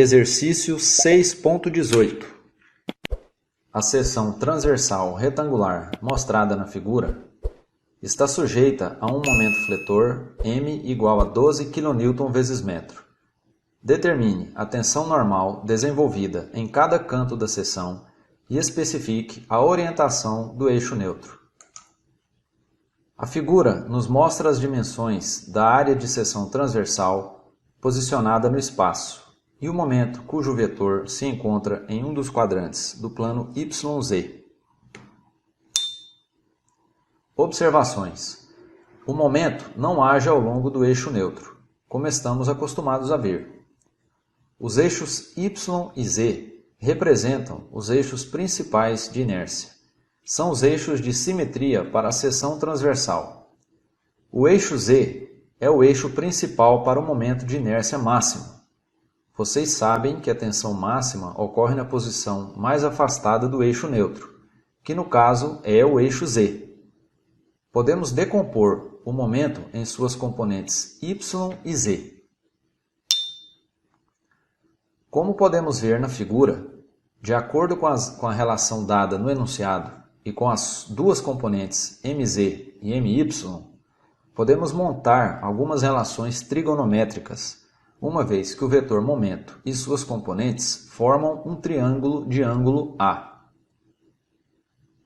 Exercício 6.18. A seção transversal retangular mostrada na figura está sujeita a um momento fletor M igual a 12 kN vezes metro. Determine a tensão normal desenvolvida em cada canto da seção e especifique a orientação do eixo neutro. A figura nos mostra as dimensões da área de seção transversal posicionada no espaço e o momento cujo vetor se encontra em um dos quadrantes do plano YZ. Observações. O momento não age ao longo do eixo neutro, como estamos acostumados a ver. Os eixos Y e Z representam os eixos principais de inércia. São os eixos de simetria para a seção transversal. O eixo Z é o eixo principal para o momento de inércia máximo. Vocês sabem que a tensão máxima ocorre na posição mais afastada do eixo neutro, que no caso é o eixo Z. Podemos decompor o momento em suas componentes Y e Z. Como podemos ver na figura, de acordo com a relação dada no enunciado e com as duas componentes MZ e MY, podemos montar algumas relações trigonométricas, uma vez que o vetor momento e suas componentes formam um triângulo de ângulo A.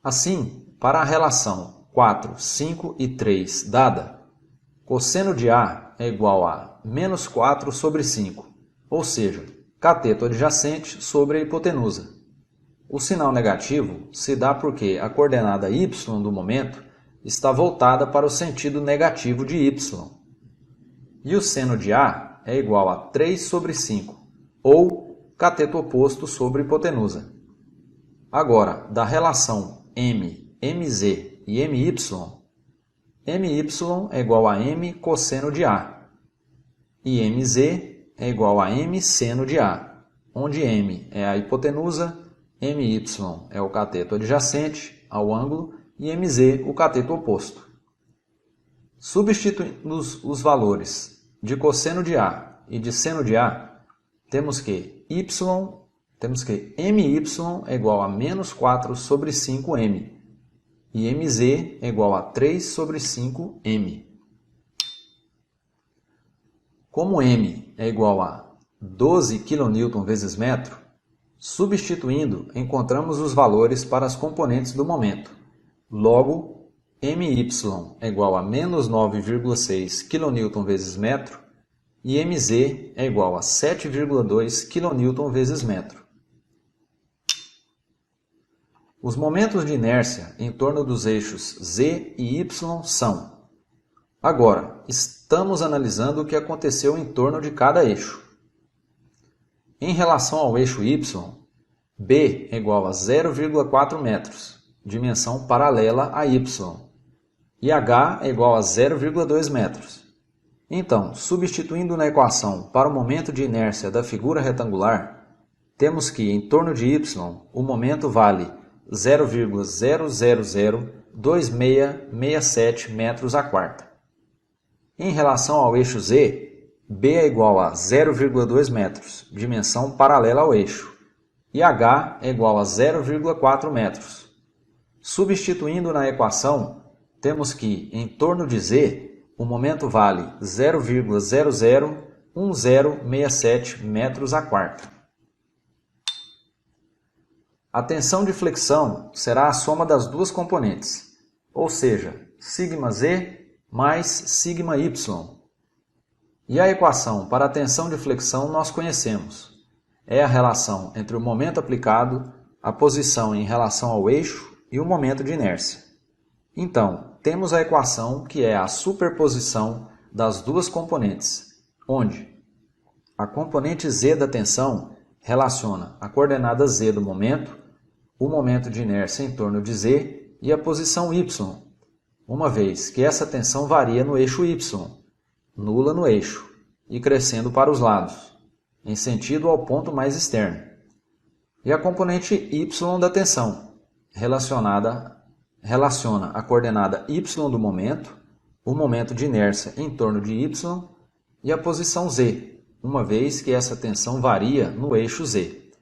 Assim, para a relação 4, 5 e 3 dada, cosseno de A é igual a menos 4 sobre 5, ou seja, cateto adjacente sobre a hipotenusa. O sinal negativo se dá porque a coordenada y do momento está voltada para o sentido negativo de y. E o seno de A é igual a 3 sobre 5, ou cateto oposto sobre hipotenusa. Agora, da relação M, MZ e MY, MY é igual a M cosseno de A, e MZ é igual a M seno de A, onde M é a hipotenusa, MY é o cateto adjacente ao ângulo e MZ o cateto oposto. Substituindo os valores de cosseno de A e de seno de A, temos que MY é igual a menos 4 sobre 5M e MZ é igual a 3 sobre 5M. Como M é igual a 12 kN vezes metro, substituindo, encontramos os valores para as componentes do momento. Logo, MY é igual a menos 9,6 kN vezes metro e MZ é igual a 7,2 kN vezes metro. Os momentos de inércia em torno dos eixos Z e Y são. Agora, estamos analisando o que aconteceu em torno de cada eixo. Em relação ao eixo Y, B é igual a 0,4 metros, dimensão paralela a Y, e H é igual a 0,2 metros. Então, substituindo na equação para o momento de inércia da figura retangular, temos que, em torno de y, o momento vale 0,0002667 metros a quarta. Em relação ao eixo z, b é igual a 0,2 metros, dimensão paralela ao eixo, e h é igual a 0,4 metros. Substituindo na equação, temos que, em torno de z, o momento vale 0,001067 metros a quarta. A tensão de flexão será a soma das duas componentes, ou seja, σz mais σy. E a equação para a tensão de flexão nós conhecemos. É a relação entre o momento aplicado, a posição em relação ao eixo e o momento de inércia. Então, temos a equação que é a superposição das duas componentes, onde a componente z da tensão relaciona a coordenada z do momento, o momento de inércia em torno de z e a posição y, uma vez que essa tensão varia no eixo y, nula no eixo e crescendo para os lados, em sentido ao ponto mais externo. E a componente y da tensão relaciona a coordenada y do momento, o momento de inércia em torno de y e a posição z, uma vez que essa tensão varia no eixo Z.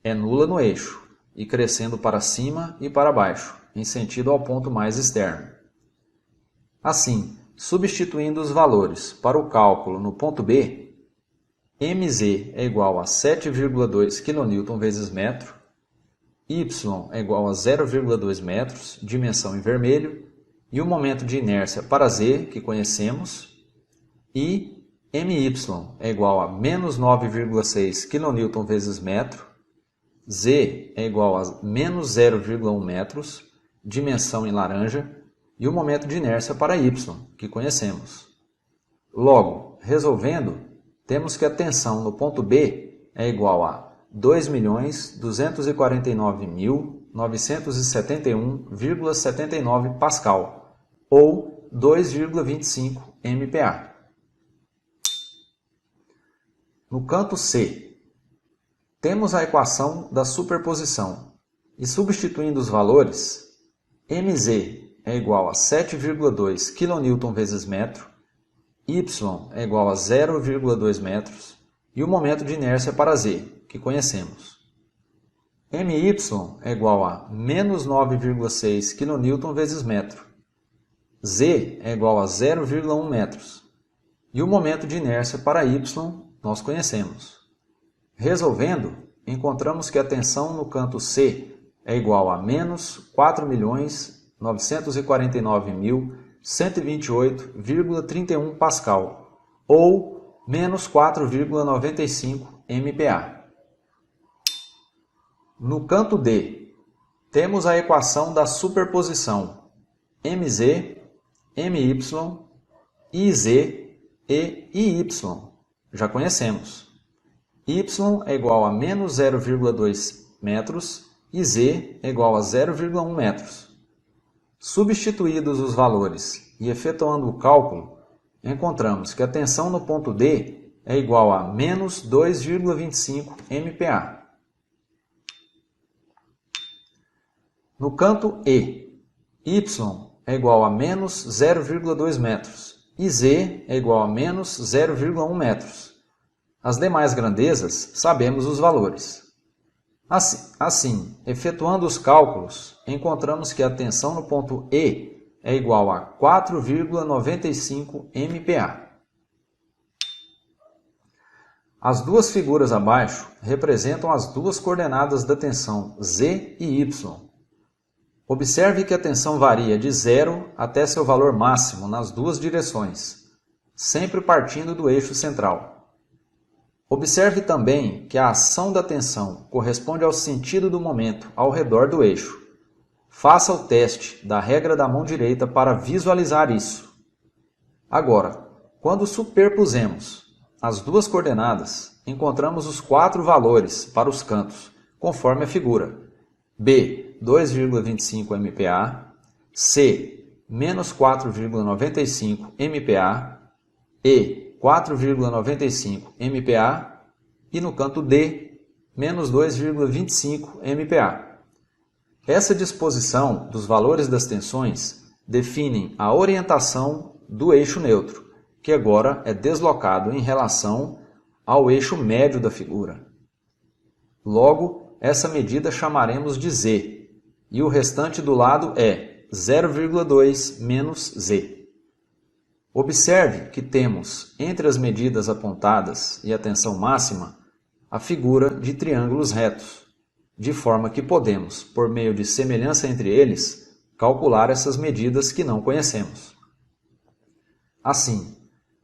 É nula no eixo e crescendo para cima e para baixo, em sentido ao ponto mais externo. Assim, substituindo os valores para o cálculo no ponto B, Mz é igual a 7,2 kN vezes metro, Y é igual a 0,2 metros, dimensão em vermelho, e o momento de inércia para Z, que conhecemos, e My é igual a menos 9,6 kN vezes metro, Z é igual a menos 0,1 metros, dimensão em laranja, e o momento de inércia para Y, que conhecemos. Logo, resolvendo, temos que a tensão no ponto B é igual a 2.249.971,79 Pascal, ou 2,25 MPa. No canto C, temos a equação da superposição e, substituindo os valores, Mz é igual a 7,2 kN vezes metro, Y é igual a 0,2 metros e o momento de inércia para Z, que conhecemos. My é igual a menos 9,6 kN vezes metro. Z é igual a 0,1 metros. E o momento de inércia para Y nós conhecemos. Resolvendo, encontramos que a tensão no canto C é igual a menos 4.949.128,31 Pascal, ou menos 4,95 MPa. No canto D, temos a equação da superposição Mz, My, Iz e Iy. Já conhecemos. Y é igual a menos 0,2 metros e Z é igual a 0,1 metros. Substituídos os valores e efetuando o cálculo, encontramos que a tensão no ponto D é igual a menos 2,25 MPa. No canto E, Y é igual a menos 0,2 metros e Z é igual a menos 0,1 metros. As demais grandezas sabemos os valores. Assim, efetuando os cálculos, encontramos que a tensão no ponto E é igual a 4,95 MPa. As duas figuras abaixo representam as duas coordenadas da tensão Z e Y. Observe que a tensão varia de 0 até seu valor máximo nas duas direções, sempre partindo do eixo central. Observe também que a ação da tensão corresponde ao sentido do momento ao redor do eixo. Faça o teste da regra da mão direita para visualizar isso. Agora, quando superpusemos as duas coordenadas, encontramos os 4 valores para os cantos, conforme a figura. B, 2,25 MPa, C, menos 4,95 MPa, E, 4,95 MPa e no canto D, menos 2,25 MPa. Essa disposição dos valores das tensões definem a orientação do eixo neutro, que agora é deslocado em relação ao eixo médio da figura. Logo, essa medida chamaremos de Z, e o restante do lado é 0,2 menos Z. Observe que temos, entre as medidas apontadas e a tensão máxima, a figura de triângulos retos, de forma que podemos, por meio de semelhança entre eles, calcular essas medidas que não conhecemos. Assim,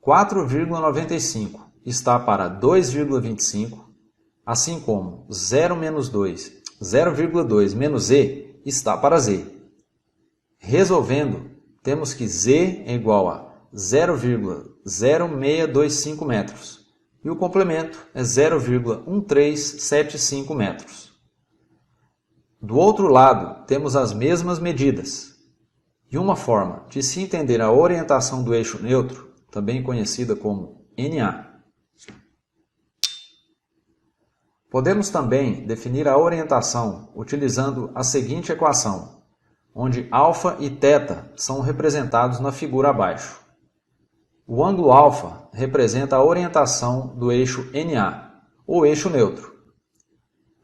4,95 está para 2,25, assim como 0,2 menos Z está para Z. Resolvendo, temos que Z é igual a 0,0625 metros e o complemento é 0,1375 metros. Do outro lado, temos as mesmas medidas. E uma forma de se entender a orientação do eixo neutro, também conhecida como NA. Podemos também definir a orientação utilizando a seguinte equação, onde α e θ são representados na figura abaixo. O ângulo alfa representa a orientação do eixo NA, ou eixo neutro.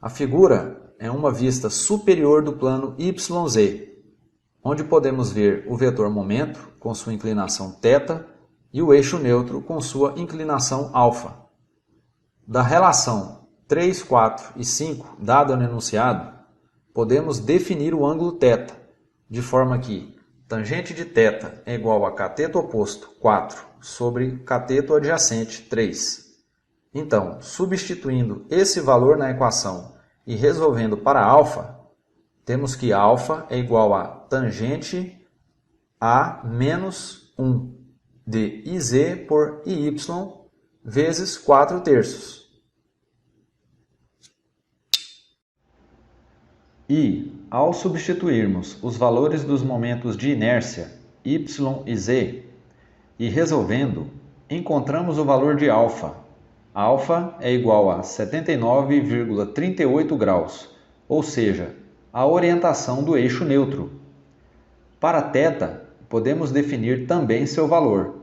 A figura é uma vista superior do plano YZ, onde podemos ver o vetor momento com sua inclinação θ e o eixo neutro com sua inclinação alfa. Da relação 3, 4 e 5 dada no enunciado, podemos definir o ângulo θ, de forma que tangente de θ é igual a cateto oposto 4 sobre cateto adjacente 3. Então, substituindo esse valor na equação e resolvendo para alfa, temos que alfa é igual a tangente a menos 1 de IZ por IY vezes 4/3. E, ao substituirmos os valores dos momentos de inércia y e z e resolvendo, encontramos o valor de alfa. Alfa é igual a 79,38 graus, ou seja, a orientação do eixo neutro. Para θ, podemos definir também seu valor,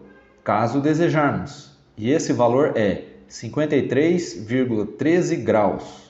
caso desejarmos, e esse valor é 53,13 graus.